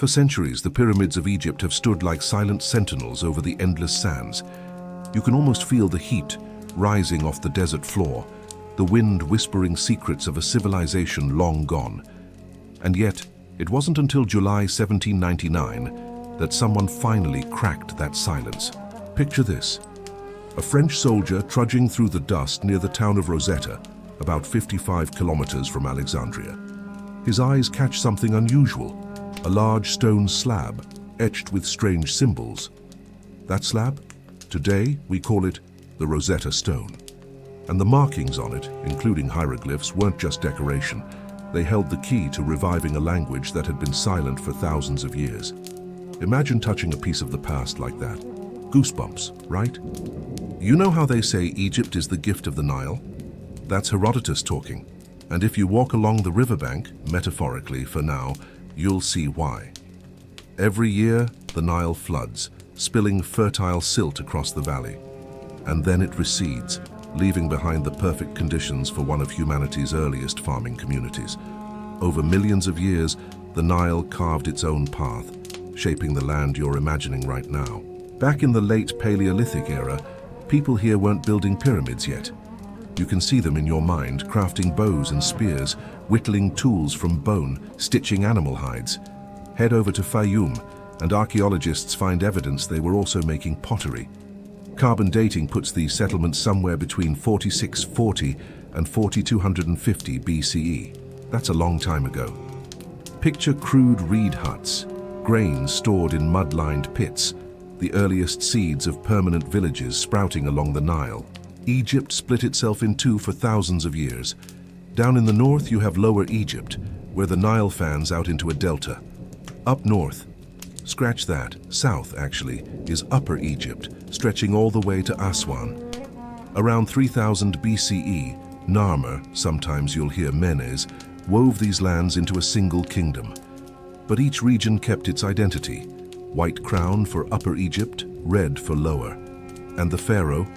For centuries, the pyramids of Egypt have stood like silent sentinels over the endless sands. You can almost feel the heat rising off the desert floor, the wind whispering secrets of a civilization long gone. And yet, it wasn't until July 1799 that someone finally cracked that silence. Picture this: a French soldier trudging through the dust near the town of Rosetta, about 55 kilometers from Alexandria. His eyes catch something unusual, a large stone slab etched with strange symbols. That slab? Today we call it the Rosetta Stone. And the markings on it, including hieroglyphs, weren't just decoration. They held the key to reviving a language that had been silent for thousands of years. Imagine touching a piece of the past like that. Goosebumps, right? You know how they say Egypt is the gift of the Nile? That's Herodotus talking. And if you walk along the riverbank, metaphorically for now, you'll see why. Every year, the Nile floods, spilling fertile silt across the valley. And then it recedes, leaving behind the perfect conditions for one of humanity's earliest farming communities. Over millions of years, the Nile carved its own path, shaping the land you're imagining right now. Back in the late Paleolithic era, people here weren't building pyramids yet. You can see them in your mind, crafting bows and spears, whittling tools from bone, stitching animal hides. Head over to Fayum, and archaeologists find evidence they were also making pottery. Carbon dating puts these settlements somewhere between 4640 and 4250 BCE. That's a long time ago. Picture crude reed huts, grain stored in mud-lined pits, the earliest seeds of permanent villages sprouting along the Nile. Egypt split itself in two for thousands of years. Down in the north you have Lower Egypt, where the Nile fans out into a delta. Up north, scratch that, south actually, is Upper Egypt, stretching all the way to Aswan. Around 3000 BCE, Narmer, sometimes you'll hear Menes, wove these lands into a single kingdom. But each region kept its identity. White crown for Upper Egypt, red for Lower. And the pharaoh?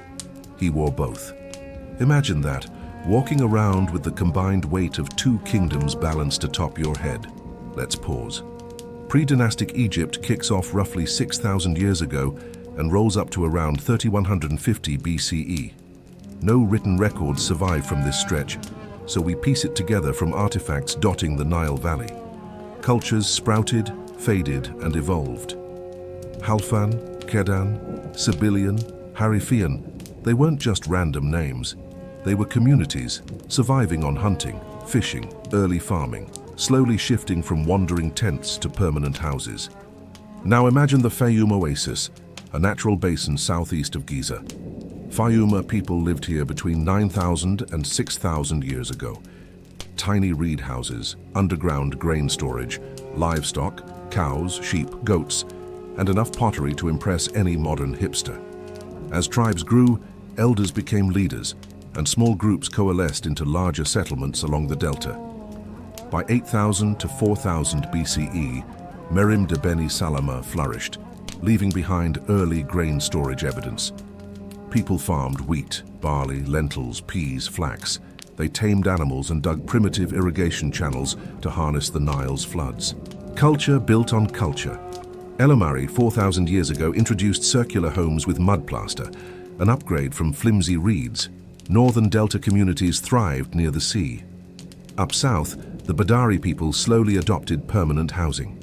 He wore both. Imagine that, walking around with the combined weight of two kingdoms balanced atop your head. Let's pause. Pre-dynastic Egypt kicks off roughly 6,000 years ago and rolls up to around 3150 BCE. No written records survive from this stretch, so we piece it together from artifacts dotting the Nile Valley. Cultures sprouted, faded, and evolved. Halfan, Kedan, Sibyllian, Harifian, they weren't just random names. They were communities, surviving on hunting, fishing, early farming, slowly shifting from wandering tents to permanent houses. Now imagine the Fayum Oasis, a natural basin southeast of Giza. Fayuma people lived here between 9,000 and 6,000 years ago. Tiny reed houses, underground grain storage, livestock, cows, sheep, goats, and enough pottery to impress any modern hipster. As tribes grew, elders became leaders, and small groups coalesced into larger settlements along the delta. By 8000 to 4000 BCE, Merim de Beni Salama flourished, leaving behind early grain storage evidence. People farmed wheat, barley, lentils, peas, flax. They tamed animals and dug primitive irrigation channels to harness the Nile's floods. Culture built on culture. Elamari, 4,000 years ago, introduced circular homes with mud plaster, an upgrade from flimsy reeds. Northern delta communities thrived near the sea. Up south, the Badari people slowly adopted permanent housing.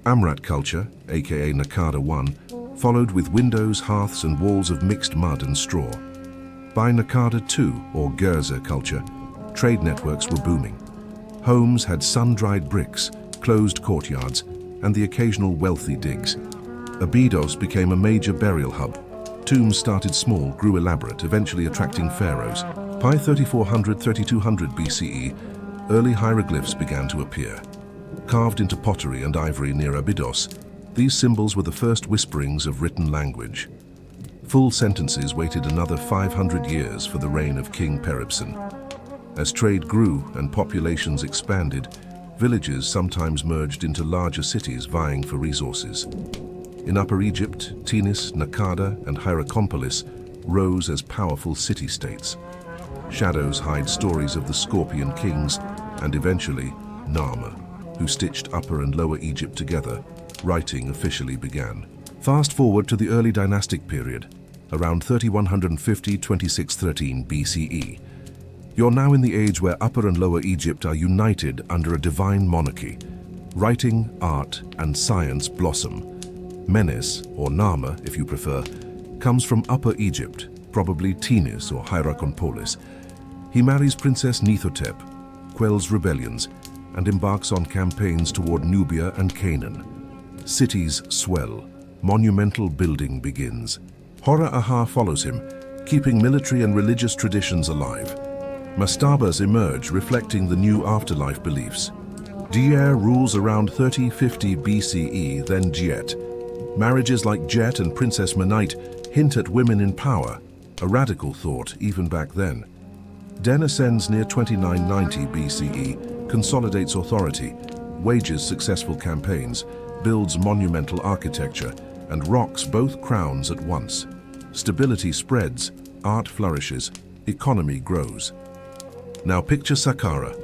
Amrat culture, aka Nakada I, followed with windows, hearths, and walls of mixed mud and straw. By Nakada II, or Gerza culture, trade networks were booming. Homes had sun-dried bricks, closed courtyards, and the occasional wealthy digs. Abydos became a major burial hub. Tombs started small, grew elaborate, eventually attracting pharaohs. By 3400–3200 BCE, early hieroglyphs began to appear. Carved into pottery and ivory near Abydos, these symbols were the first whisperings of written language. Full sentences waited another 500 years for the reign of King Peribsen. As trade grew and populations expanded, villages sometimes merged into larger cities vying for resources. In Upper Egypt, Tinis, Nakada, and Hierakonpolis rose as powerful city-states. Shadows hide stories of the Scorpion Kings and eventually Narmer, who stitched Upper and Lower Egypt together writing officially began. Fast forward to the early dynastic period, around 3150-2613 BCE. You're now in the age where Upper and Lower Egypt are united under a divine monarchy. Writing, art, and science blossom. Menes, or Narmer if you prefer, comes from Upper Egypt, probably Tinis or Hierakonpolis. He marries Princess Nithotep, quells rebellions, and embarks on campaigns toward Nubia and Canaan. Cities swell, monumental building begins. Hora-Aha follows him, keeping military and religious traditions alive. Mastabas emerge, reflecting the new afterlife beliefs. Dier rules around 3050 BCE, then Djet. Marriages like Djet and Princess Menite hint at women in power, a radical thought even back then. Den ascends near 2990 BCE, consolidates authority, wages successful campaigns, builds monumental architecture, and rocks both crowns at once. Stability spreads, art flourishes, economy grows. Now picture Saqqara.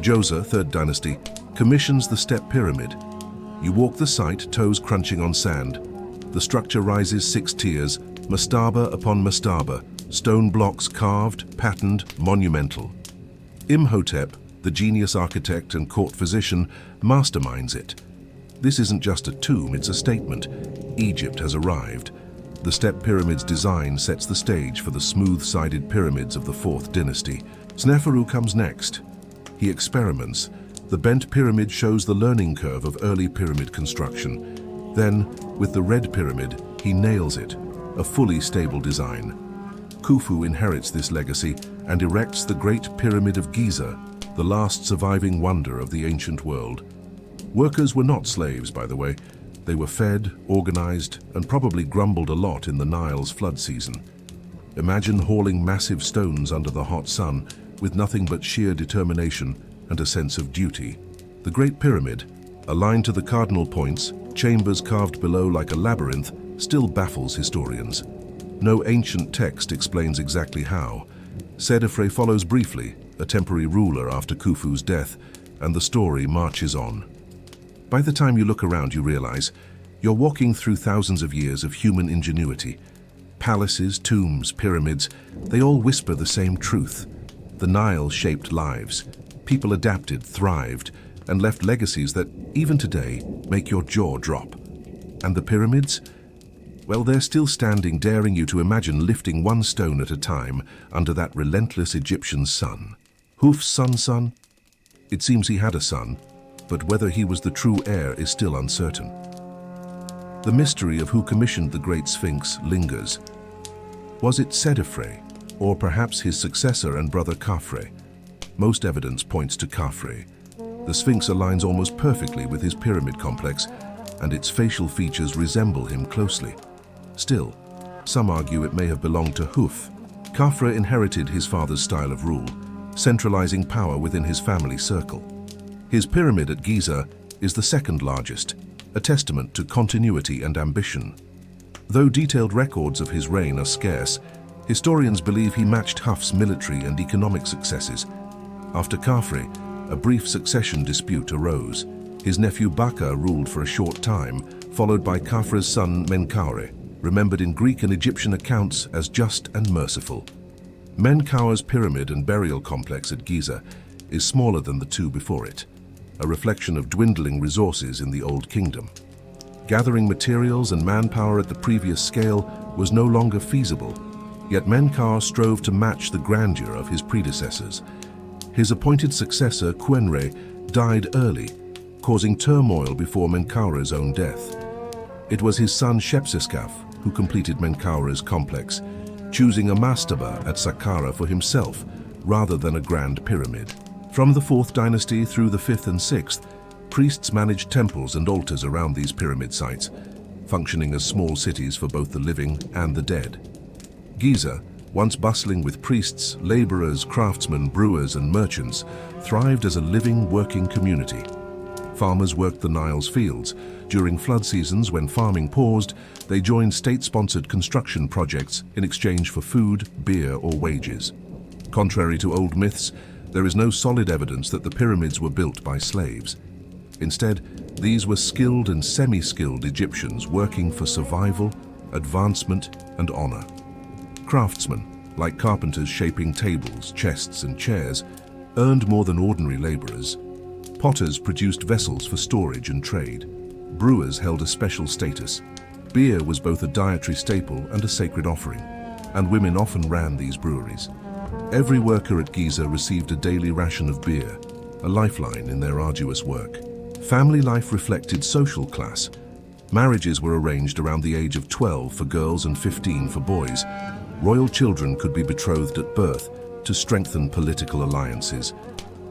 Djoser, 3rd dynasty, commissions the step pyramid. You walk the site, toes crunching on sand. The structure rises 6 tiers, mastaba upon mastaba, stone blocks carved, patterned, monumental. Imhotep, the genius architect and court physician, masterminds it. This isn't just a tomb, it's a statement. Egypt has arrived. The step pyramid's design sets the stage for the smooth-sided pyramids of the 4th dynasty. Sneferu comes next. He experiments. The bent pyramid shows the learning curve of early pyramid construction. Then, with the red pyramid, he nails it, a fully stable design. Khufu inherits this legacy and erects the Great Pyramid of Giza, the last surviving wonder of the ancient world. Workers were not slaves, by the way. They were fed, organized, and probably grumbled a lot in the Nile's flood season. Imagine hauling massive stones under the hot sun with nothing but sheer determination and a sense of duty. The Great Pyramid, aligned to the cardinal points, chambers carved below like a labyrinth, still baffles historians. No ancient text explains exactly how. Sedefre follows briefly, a temporary ruler after Khufu's death, and the story marches on. By the time you look around, you realize you're walking through thousands of years of human ingenuity. Palaces, tombs, pyramids, they all whisper the same truth. The Nile shaped lives. People adapted, thrived, and left legacies that, even today, make your jaw drop. And the pyramids? Well, they're still standing, daring you to imagine lifting one stone at a time under that relentless Egyptian sun. Khuf's son? It seems he had a son, but whether he was the true heir is still uncertain. The mystery of who commissioned the Great Sphinx lingers. Was it Sedefre, or perhaps his successor and brother Khafre? Most evidence points to Khafre. The Sphinx aligns almost perfectly with his pyramid complex, and its facial features resemble him closely. Still, some argue it may have belonged to Khuf. Khafre inherited his father's style of rule, centralizing power within his family circle. His pyramid at Giza is the second largest, a testament to continuity and ambition. Though detailed records of his reign are scarce, historians believe he matched Khuf's military and economic successes. After Khafre, a brief succession dispute arose. His nephew Baka ruled for a short time, followed by Khafre's son Menkaure, remembered in Greek and Egyptian accounts as just and merciful. Menkaure's pyramid and burial complex at Giza is smaller than the two before it, a reflection of dwindling resources in the Old Kingdom. Gathering materials and manpower at the previous scale was no longer feasible, yet Menkaure strove to match the grandeur of his predecessors. His appointed successor, Khwenre, died early, causing turmoil before Menkaure's own death. It was his son Shepseskaf who completed Menkaure's complex, choosing a mastaba at Saqqara for himself rather than a grand pyramid. From the 4th dynasty through the 5th and 6th, priests managed temples and altars around these pyramid sites, functioning as small cities for both the living and the dead. Giza, once bustling with priests, laborers, craftsmen, brewers, and merchants, thrived as a living, working community. Farmers worked the Nile's fields. During flood seasons, when farming paused, they joined state-sponsored construction projects in exchange for food, beer, or wages. Contrary to old myths, there is no solid evidence that the pyramids were built by slaves. Instead, These were skilled and semi-skilled Egyptians working for survival, advancement, and honor. Craftsmen, like carpenters shaping tables, chests, and chairs, earned more than ordinary laborers. Potters produced vessels for storage and trade. Brewers held a special status. Beer was both a dietary staple and a sacred offering, and women often ran these breweries. Every worker at Giza received a daily ration of beer, a lifeline in their arduous work. Family life reflected social class. Marriages were arranged around the age of 12 for girls and 15 for boys. Royal children could be betrothed at birth to strengthen political alliances.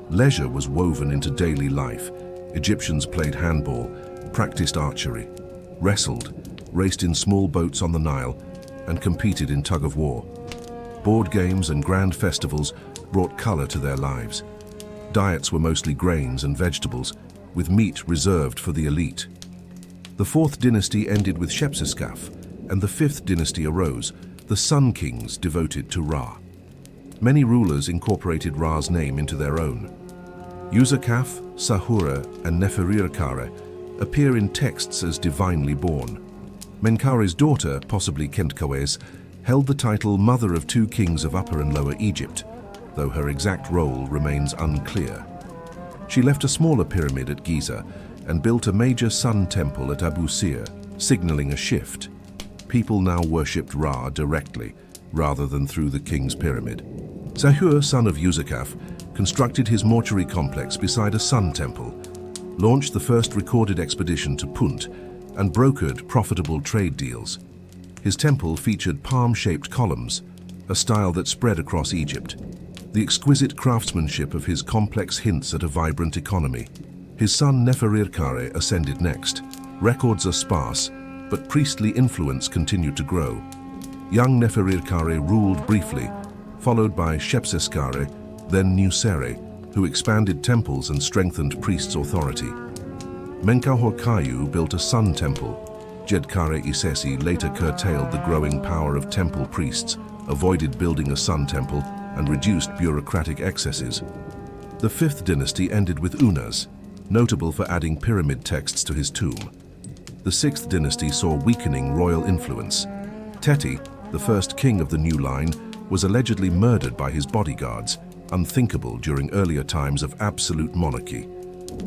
Leisure was woven into daily life. Egyptians played handball, practiced archery, wrestled, raced in small boats on the Nile, and competed in tug-of-war. Board games and grand festivals brought color to their lives. Diets were mostly grains and vegetables, with meat reserved for the elite. The fourth dynasty ended with Shepseskaf, and the fifth dynasty arose, the Sun Kings devoted to Ra. Many rulers incorporated Ra's name into their own. Usakaf, Sahura, and Neferirkare appear in texts as divinely born. Menkare's daughter, possibly Kentkawes, held the title Mother of Two Kings of Upper and Lower Egypt, though her exact role remains unclear. She left a smaller pyramid at Giza and built a major sun temple at Abu Sir, signaling a shift. People now worshipped Ra directly, rather than through the king's pyramid. Sahur, son of Usakaf, constructed his mortuary complex beside a sun temple, launched the first recorded expedition to Punt, and brokered profitable trade deals. His temple featured palm-shaped columns, a style that spread across Egypt. The exquisite craftsmanship of his complex hints at a vibrant economy. His son Neferirkare ascended next. Records are sparse, but priestly influence continued to grow. Young Neferirkare ruled briefly, followed by Shepseskare, then Nusere, who expanded temples and strengthened priests' authority. Menkaure built a sun temple. Djedkare Isesi later curtailed the growing power of temple priests, avoided building a sun temple, and reduced bureaucratic excesses. The fifth dynasty ended with Unas, notable for adding pyramid texts to his tomb. The sixth dynasty saw weakening royal influence. Teti, the first king of the new line, was allegedly murdered by his bodyguards, unthinkable during earlier times of absolute monarchy.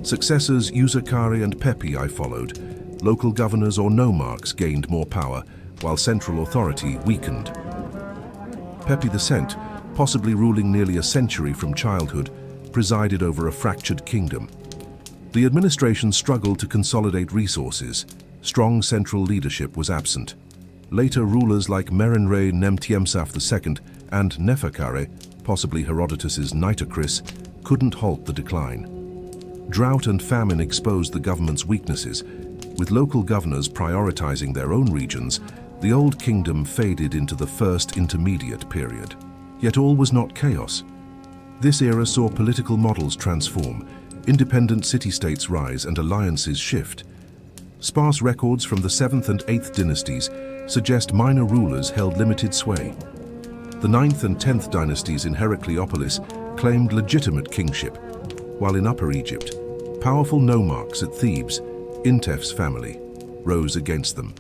Successors Usakare and Pepi followed. Local governors or nomarchs gained more power, while central authority weakened. Pepi II, possibly ruling nearly a century from childhood, presided over a fractured kingdom. The administration struggled to consolidate resources. Strong central leadership was absent. Later rulers like Merenre Nemtiemsaf II and Neferkare, possibly Herodotus's Nitocris, couldn't halt the decline. Drought and famine exposed the government's weaknesses. With local governors prioritizing their own regions, the Old Kingdom faded into the first intermediate period. Yet all was not chaos. This era saw political models transform, independent city-states rise and alliances shift. Sparse records from the 7th and 8th dynasties suggest minor rulers held limited sway. The 9th and 10th dynasties in Heracleopolis claimed legitimate kingship, while in Upper Egypt, powerful nomarchs at Thebes, Intef's family, rose against them.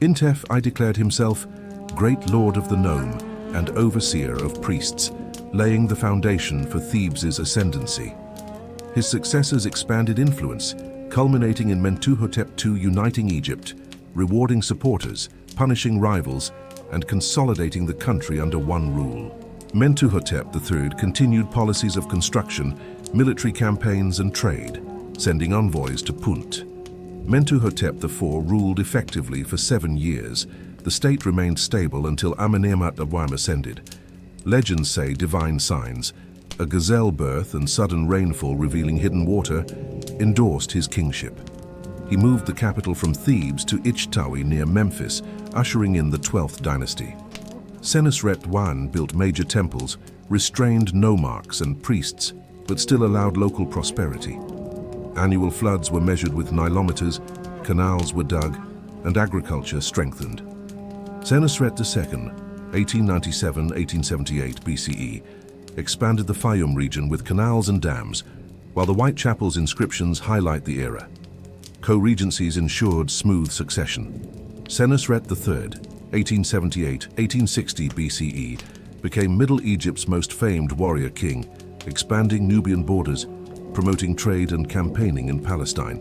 Intef declared himself Great Lord of the Nome and Overseer of Priests, laying the foundation for Thebes' ascendancy. His successors expanded influence, culminating in Mentuhotep II uniting Egypt, rewarding supporters, punishing rivals, and consolidating the country under one rule. Mentuhotep III continued policies of construction, military campaigns, and trade, sending envoys to Punt. Mentuhotep IV ruled effectively for 7 years. The state remained stable until Amenemhat I ascended. Legends say divine signs, a gazelle birth and sudden rainfall revealing hidden water, endorsed his kingship. He moved the capital from Thebes to Ichtawi near Memphis, ushering in the 12th dynasty. Senusret I built major temples, restrained nomarchs and priests, but still allowed local prosperity. Annual floods were measured with nilometers, canals were dug, and agriculture strengthened. Senusret II, 1897-1878 BCE, expanded the Fayum region with canals and dams, while the Whitechapel's inscriptions highlight the era. Co-regencies ensured smooth succession. Senusret III, 1878-1860 BCE, became Middle Egypt's most famed warrior king, expanding Nubian borders, promoting trade and campaigning in Palestine.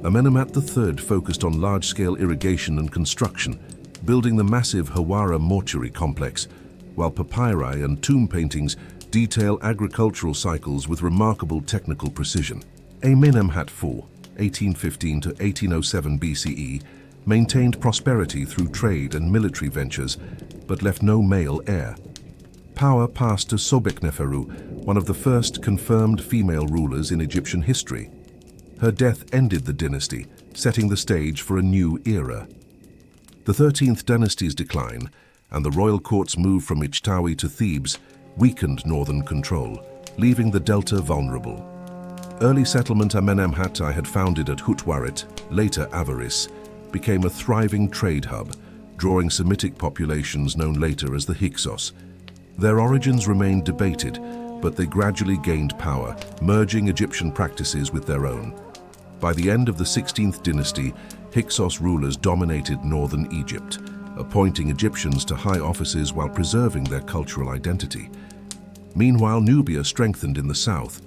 Amenemhat III focused on large-scale irrigation and construction, building the massive Hawara mortuary complex, while papyri and tomb paintings detail agricultural cycles with remarkable technical precision. Amenemhat IV, 1815-1807 BCE, maintained prosperity through trade and military ventures, but left no male heir. Power passed to Sobekneferu, one of the first confirmed female rulers in Egyptian history. Her death ended the dynasty, setting the stage for a new era. The 13th dynasty's decline and the royal court's move from Ichtawi to Thebes weakened northern control, leaving the delta vulnerable. Early settlement Amenemhat I had founded at Hutwarit, later Avaris, became a thriving trade hub, drawing Semitic populations known later as the Hyksos. Their origins remained debated, but they gradually gained power, merging Egyptian practices with their own. By the end of the 16th dynasty, Hyksos rulers dominated northern Egypt, appointing Egyptians to high offices while preserving their cultural identity. Meanwhile, Nubia strengthened in the south.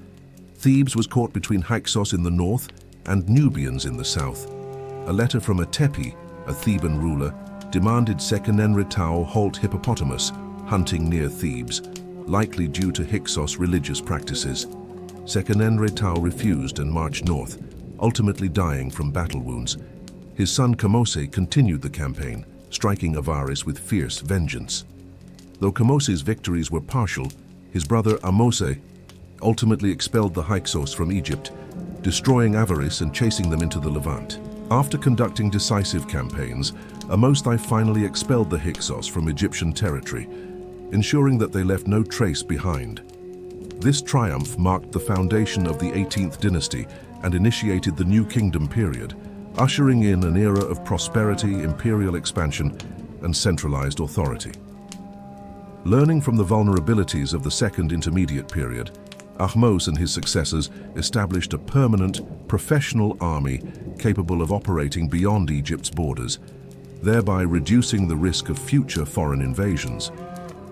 Thebes was caught between Hyksos in the north and Nubians in the south. A letter from Atepi, a Theban ruler, demanded Sekenenretau halt hippopotamus, hunting near Thebes, likely due to Hyksos religious practices. Sekenenretau refused and marched north, ultimately dying from battle wounds. His son Kamose continued the campaign, striking Avaris with fierce vengeance. Though Kamose's victories were partial, his brother Ahmose ultimately expelled the Hyksos from Egypt, destroying Avaris and chasing them into the Levant. After conducting decisive campaigns, Ahmose finally expelled the Hyksos from Egyptian territory, ensuring that they left no trace behind. This triumph marked the foundation of the 18th dynasty and initiated the New Kingdom period, ushering in an era of prosperity, imperial expansion, and centralized authority. Learning from the vulnerabilities of the Second Intermediate period, Ahmose and his successors established a permanent, professional army capable of operating beyond Egypt's borders, thereby reducing the risk of future foreign invasions.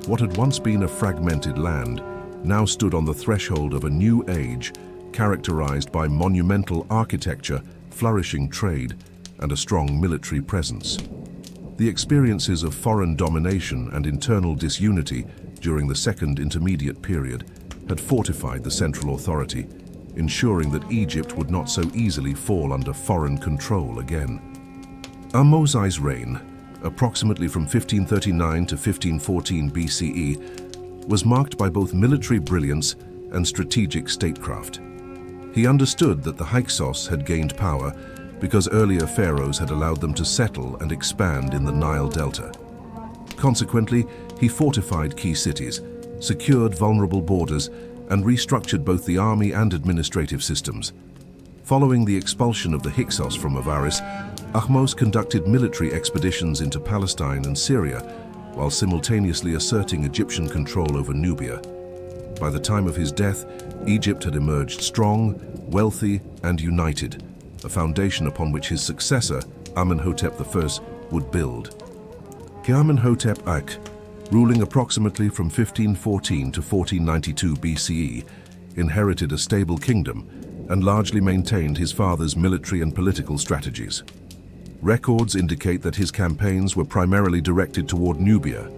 What had once been a fragmented land now stood on the threshold of a new age, characterized by monumental architecture, flourishing trade, and a strong military presence. The experiences of foreign domination and internal disunity during the Second Intermediate period had fortified the central authority, ensuring that Egypt would not so easily fall under foreign control again. Ahmose's reign, approximately from 1539 to 1514 BCE, was marked by both military brilliance and strategic statecraft. He understood that the Hyksos had gained power because earlier pharaohs had allowed them to settle and expand in the Nile Delta. Consequently, he fortified key cities, secured vulnerable borders, and restructured both the army and administrative systems. Following the expulsion of the Hyksos from Avaris, Ahmose conducted military expeditions into Palestine and Syria, while simultaneously asserting Egyptian control over Nubia. By the time of his death, Egypt had emerged strong, wealthy, and united, a foundation upon which his successor, Amenhotep I, would build. Amenhotep I, ruling approximately from 1514 to 1492 BCE, inherited a stable kingdom and largely maintained his father's military and political strategies. Records indicate that his campaigns were primarily directed toward Nubia,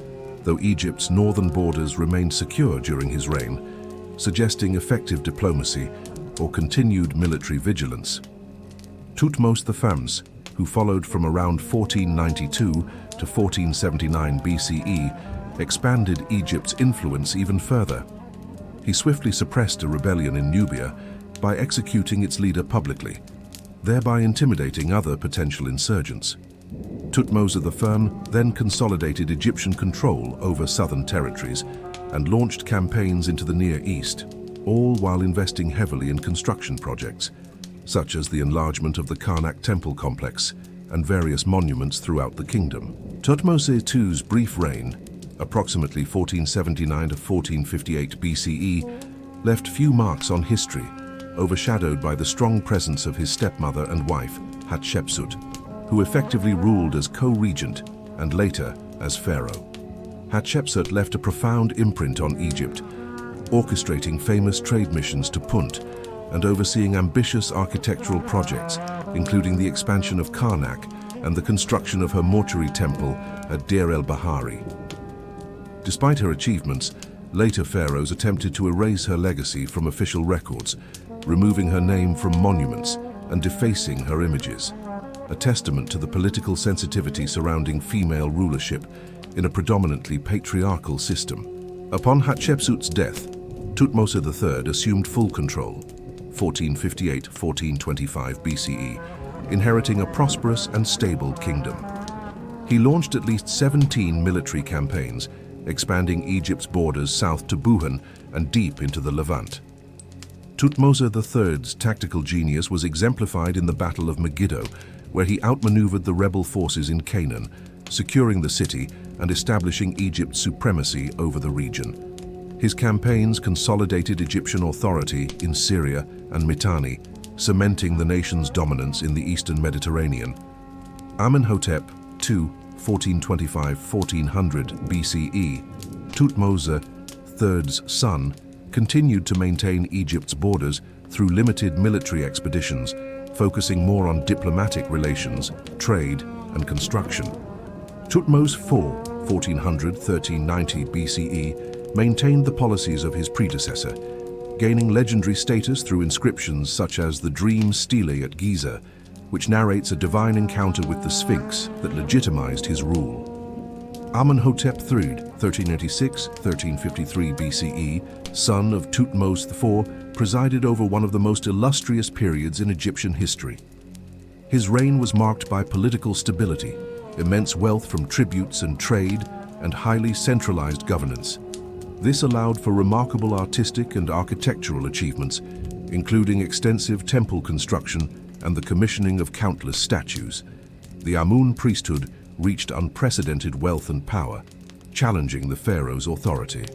though Egypt's northern borders remained secure during his reign, suggesting effective diplomacy or continued military vigilance. Thutmose I, who followed from around 1492 to 1479 BCE, expanded Egypt's influence even further. He swiftly suppressed a rebellion in Nubia by executing its leader publicly, thereby intimidating other potential insurgents. Thutmose I then consolidated Egyptian control over southern territories and launched campaigns into the Near East, all while investing heavily in construction projects, such as the enlargement of the Karnak temple complex and various monuments throughout the kingdom. Thutmose II's brief reign, approximately 1479 to 1458 BCE, left few marks on history, overshadowed by the strong presence of his stepmother and wife, Hatshepsut, who effectively ruled as co-regent and later as pharaoh. Hatshepsut left a profound imprint on Egypt, orchestrating famous trade missions to Punt and overseeing ambitious architectural projects, including the expansion of Karnak and the construction of her mortuary temple at Deir el-Bahari. Despite her achievements, later pharaohs attempted to erase her legacy from official records, removing her name from monuments and defacing her images, a testament to the political sensitivity surrounding female rulership in a predominantly patriarchal system. Upon Hatshepsut's death, Thutmose III assumed full control, 1458-1425 BCE, inheriting a prosperous and stable kingdom. He launched at least 17 military campaigns, expanding Egypt's borders south to Buhan and deep into the Levant. Thutmose III's tactical genius was exemplified in the Battle of Megiddo, where he outmaneuvered the rebel forces in Canaan, securing the city and establishing Egypt's supremacy over the region. His campaigns consolidated Egyptian authority in Syria and Mitanni, cementing the nation's dominance in the eastern Mediterranean. Amenhotep II, 1425-1400 BCE, Thutmose III's son, continued to maintain Egypt's borders through limited military expeditions, focusing more on diplomatic relations, trade, and construction. Thutmose IV, 1400-1390 BCE, maintained the policies of his predecessor, gaining legendary status through inscriptions such as the Dream Stele at Giza, which narrates a divine encounter with the Sphinx that legitimized his rule. Amenhotep III, 1386-1353 BCE, son of Thutmose IV, presided over one of the most illustrious periods in Egyptian history. His reign was marked by political stability, immense wealth from tributes and trade, and highly centralized governance. This allowed for remarkable artistic and architectural achievements, including extensive temple construction and the commissioning of countless statues. The Amun priesthood reached unprecedented wealth and power, challenging the pharaoh's authority.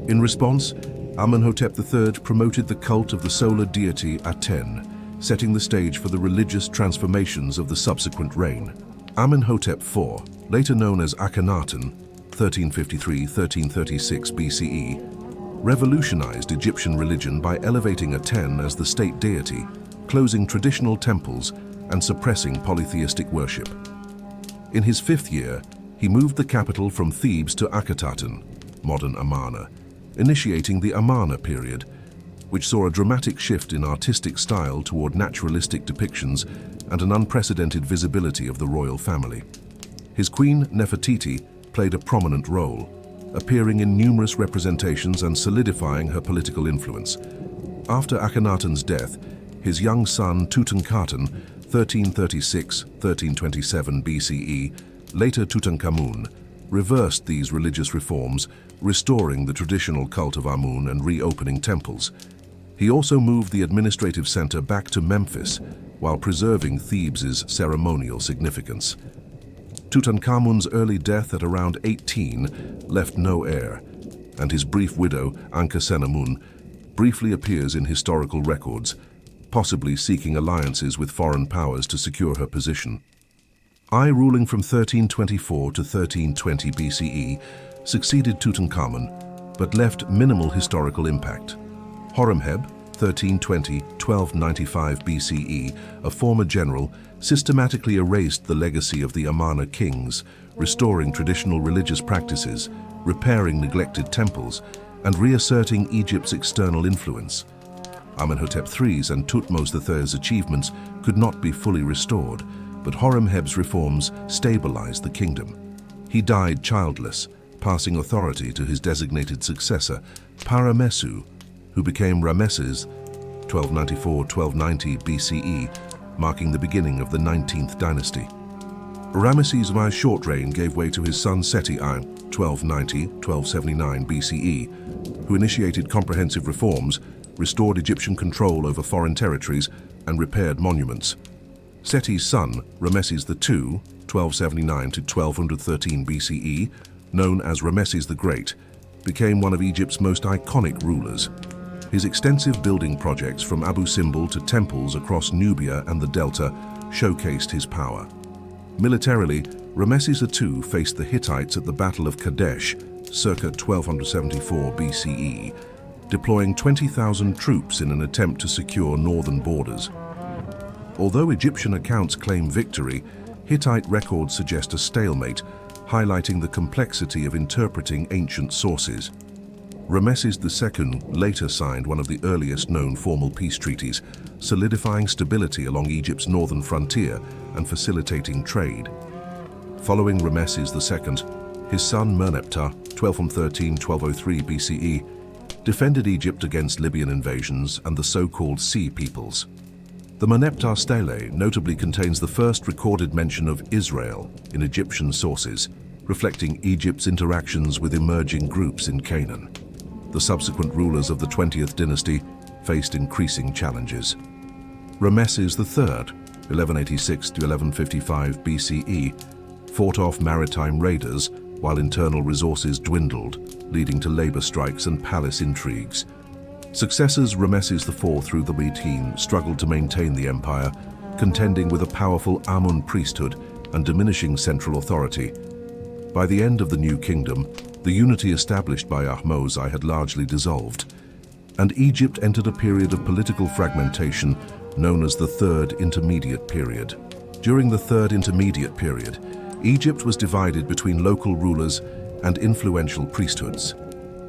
In response, Amenhotep III promoted the cult of the solar deity Aten, setting the stage for the religious transformations of the subsequent reign. Amenhotep IV, later known as Akhenaten, 1353-1336 BCE, revolutionized Egyptian religion by elevating Aten as the state deity, closing traditional temples and suppressing polytheistic worship. In his fifth year, he moved the capital from Thebes to Akhetaten, modern Amarna, initiating the Amarna period, which saw a dramatic shift in artistic style toward naturalistic depictions and an unprecedented visibility of the royal family. His queen, Nefertiti, played a prominent role, appearing in numerous representations and solidifying her political influence. After Akhenaten's death, his young son Tutankhaten, 1336-1327 BCE, later Tutankhamun, reversed these religious reforms, restoring the traditional cult of Amun and reopening temples. He also moved the administrative center back to Memphis, while preserving Thebes' ceremonial significance. Tutankhamun's early death at around 18 left no heir, and his brief widow, Ankhesenamun, briefly appears in historical records, possibly seeking alliances with foreign powers to secure her position. Ruling from 1324 to 1320 BCE, succeeded Tutankhamun, but left minimal historical impact. Horemheb, 1320-1295 BCE, a former general, systematically erased the legacy of the Amarna kings, restoring traditional religious practices, repairing neglected temples, and reasserting Egypt's external influence. Amenhotep III's and Thutmose III's achievements could not be fully restored, but Horemheb's reforms stabilized the kingdom. He died childless, passing authority to his designated successor, Paramesu, who became Ramesses, 1294-1290 BCE, marking the beginning of the 19th dynasty. Ramesses' short reign gave way to his son Seti I, 1290-1279 BCE, who initiated comprehensive reforms, restored Egyptian control over foreign territories, and repaired monuments. Seti's son, Ramesses II, 1279-1213 BCE, known as Ramesses the Great, became one of Egypt's most iconic rulers. His extensive building projects from Abu Simbel to temples across Nubia and the Delta showcased his power. Militarily, Ramesses II faced the Hittites at the Battle of Kadesh, circa 1274 BCE, deploying 20,000 troops in an attempt to secure northern borders. Although Egyptian accounts claim victory, Hittite records suggest a stalemate, highlighting the complexity of interpreting ancient sources. Ramesses II later signed one of the earliest known formal peace treaties, solidifying stability along Egypt's northern frontier and facilitating trade. Following Ramesses II, his son Merneptah, 1213–1203 BCE, defended Egypt against Libyan invasions and the so-called Sea Peoples. The Merneptah Stele notably contains the first recorded mention of Israel in Egyptian sources, reflecting Egypt's interactions with emerging groups in Canaan. The subsequent rulers of the 20th dynasty faced increasing challenges. Ramesses III, 1186–1155 BCE, fought off maritime raiders while internal resources dwindled, leading to labor strikes and palace intrigues. Successors Ramesses IV through the Medes struggled to maintain the empire, contending with a powerful Amun priesthood and diminishing central authority. By the end of the New Kingdom, the unity established by Ahmose had largely dissolved, and Egypt entered a period of political fragmentation known as the Third Intermediate Period. During the Third Intermediate Period, Egypt was divided between local rulers and influential priesthoods.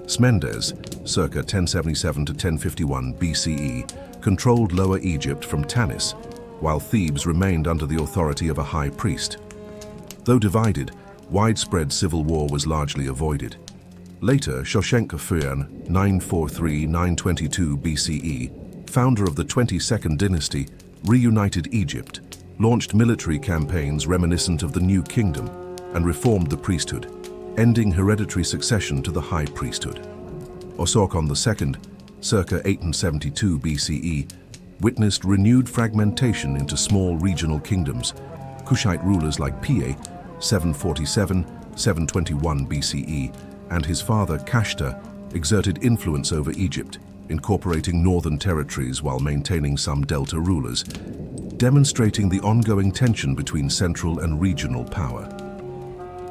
Smendes, circa 1077–1051 BCE, controlled Lower Egypt from Tanis, while Thebes remained under the authority of a high priest. Though divided, widespread civil war was largely avoided. Later, Shoshenq-Fuern, 943–922 BCE, founder of the 22nd dynasty, reunited Egypt, launched military campaigns reminiscent of the New Kingdom, and reformed the priesthood, ending hereditary succession to the high priesthood. Osorkon II, circa 872 BCE, witnessed renewed fragmentation into small regional kingdoms. Kushite rulers like Piye, 747–721 BCE, and his father Kashta exerted influence over Egypt, incorporating northern territories while maintaining some delta rulers, demonstrating the ongoing tension between central and regional power.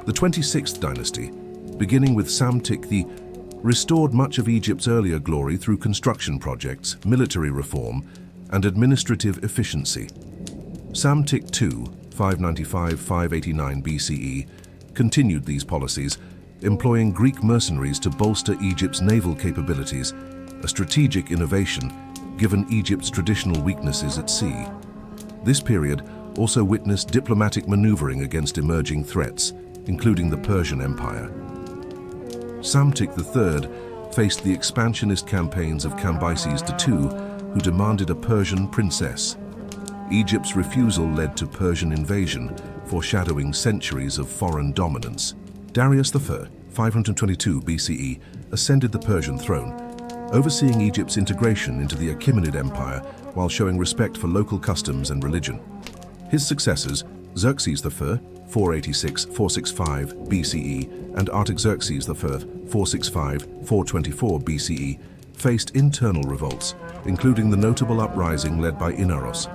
The 26th dynasty, beginning with Psamtik I, restored much of Egypt's earlier glory through construction projects, military reform, and administrative efficiency. Psamtik II, 595–589 BCE, continued these policies, employing Greek mercenaries to bolster Egypt's naval capabilities, a strategic innovation given Egypt's traditional weaknesses at sea. This period also witnessed diplomatic maneuvering against emerging threats, including the Persian Empire. Psamtik III faced the expansionist campaigns of Cambyses II, who demanded a Persian princess. Egypt's refusal led to Persian invasion, foreshadowing centuries of foreign dominance. Darius I, 522 BCE, ascended the Persian throne, overseeing Egypt's integration into the Achaemenid Empire while showing respect for local customs and religion. His successors, Xerxes I, 486–465 BCE, and Artaxerxes I, 465–424 BCE, faced internal revolts, including the notable uprising led by Inaros,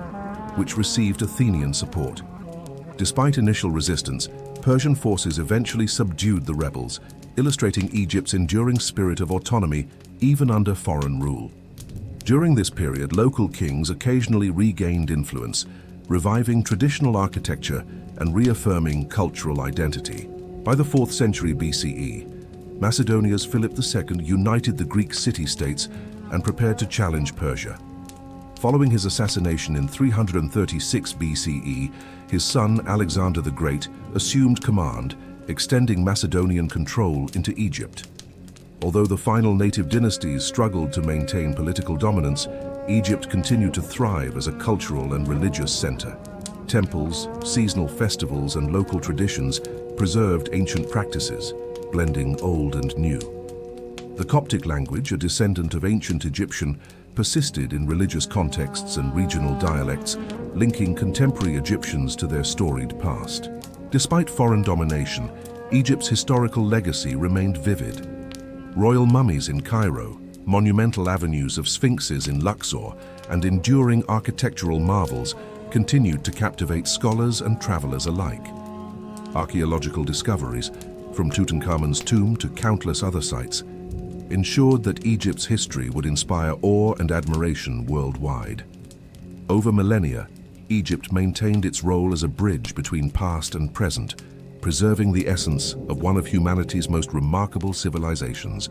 which received Athenian support. Despite initial resistance, Persian forces eventually subdued the rebels, illustrating Egypt's enduring spirit of autonomy even under foreign rule. During this period, local kings occasionally regained influence, reviving traditional architecture and reaffirming cultural identity. By the 4th century BCE, Macedonia's Philip II united the Greek city-states and prepared to challenge Persia. Following his assassination in 336 BCE, his son Alexander the Great assumed command, extending Macedonian control into Egypt. Although the final native dynasties struggled to maintain political dominance, Egypt continued to thrive as a cultural and religious center. Temples, seasonal festivals, and local traditions preserved ancient practices, blending old and new. The Coptic language, a descendant of ancient Egyptian, persisted in religious contexts and regional dialects, linking contemporary Egyptians to their storied past. Despite foreign domination, Egypt's historical legacy remained vivid. Royal mummies in Cairo, monumental avenues of sphinxes in Luxor, and enduring architectural marvels continued to captivate scholars and travelers alike. Archaeological discoveries, from Tutankhamun's tomb to countless other sites, ensured that Egypt's history would inspire awe and admiration worldwide. Over millennia, Egypt maintained its role as a bridge between past and present, preserving the essence of one of humanity's most remarkable civilizations.